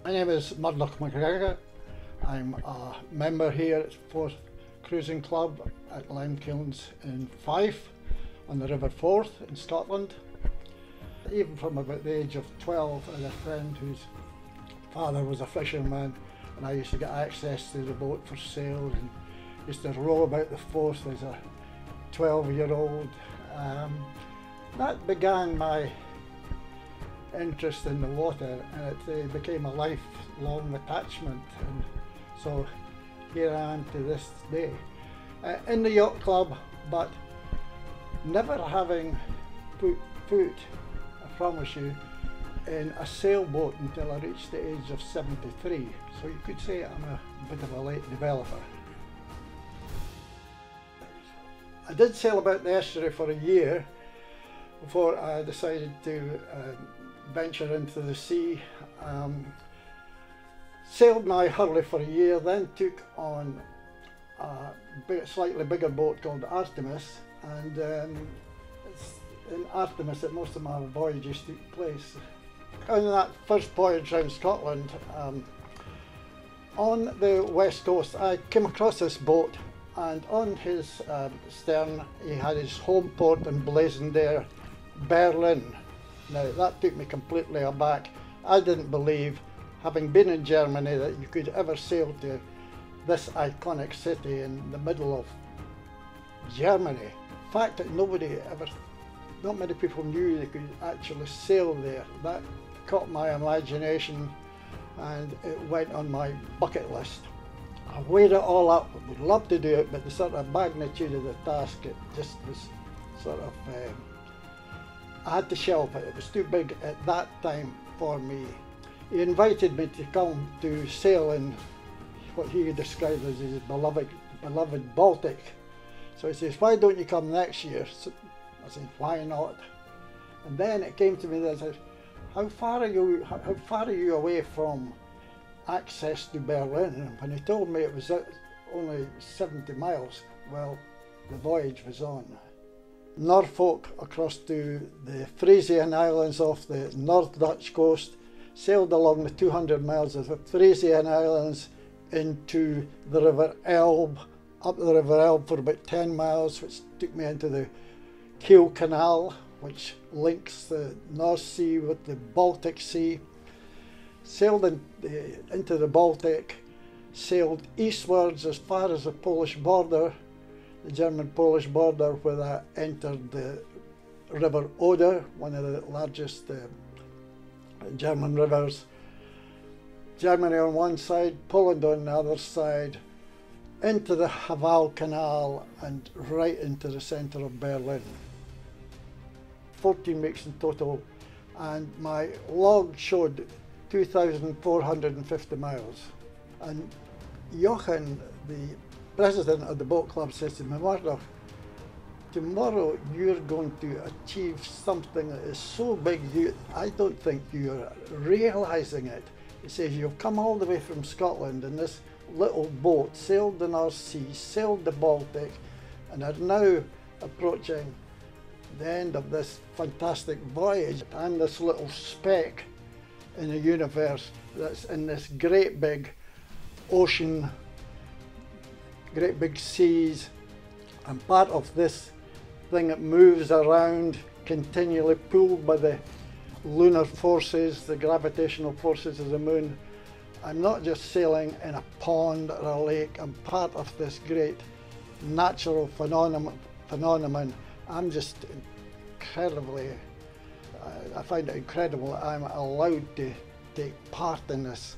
My name is Murdoch McGregor. I'm a member here at Forth Cruising Club at Limekilns in Fife on the River Forth in Scotland. Even from about the age of 12, I had a friend whose father was a fisherman, and I used to get access to the boat for sale and used to row about the Forth as a 12-year-old. That began my interest in the water, and it became a lifelong attachment, and so here I am to this day. In the yacht club, but never having put foot, I promise you, in a sailboat until I reached the age of 73. So you could say I'm a bit of a late developer. I did sail about the estuary for a year before I decided to venture into the sea. Sailed my Hurley for a year, then took on a slightly bigger boat called Artemis, and it's in Artemis that most of my voyages took place. On that first voyage around Scotland, on the west coast, I came across this boat, and on his stern he had his home port emblazoned there, Berlin. Now that took me completely aback. I didn't believe, having been in Germany, that you could ever sail to this iconic city in the middle of Germany. The fact that not many people knew they could actually sail there, that caught my imagination, and it went on my bucket list. I weighed it all up, would love to do it, but the sort of magnitude of the task, it just was sort of, I had to shelf it. It was too big at that time for me. He invited me to come to sail in what he described as his beloved Baltic. So he says, "Why don't you come next year?" So I said, "Why not?" And then it came to me that I said, how far are you away from access to Berlin? And when he told me it was only 70 miles, well, the voyage was on. Norfolk across to the Frisian Islands off the North Dutch coast, sailed along the 200 miles of the Frisian Islands into the River Elbe, up the River Elbe for about 10 miles, which took me into the Kiel Canal, which links the North Sea with the Baltic Sea. Sailed into the Baltic, sailed eastwards as far as the Polish border, the German-Polish border, where I entered the River Oder, one of the largest German rivers. Germany on one side, Poland on the other side, into the Havel Canal and right into the centre of Berlin. 14 weeks in total, and my log showed 2,450 miles. And Jochen, the president of the boat club, says to me, "Murdoch, tomorrow you're going to achieve something that is so big, I don't think you're realising it." He says, "You've come all the way from Scotland in this little boat, sailed the North Sea, sailed the Baltic, and are now approaching the end of this fantastic voyage. I'm this little speck in the universe that's in this great big ocean, great big seas. I'm part of this thing that moves around, continually pulled by the lunar forces, the gravitational forces of the moon. I'm not just sailing in a pond or a lake, I'm part of this great natural phenomenon. I'm just incredibly, I find it incredible that I'm allowed to take part in this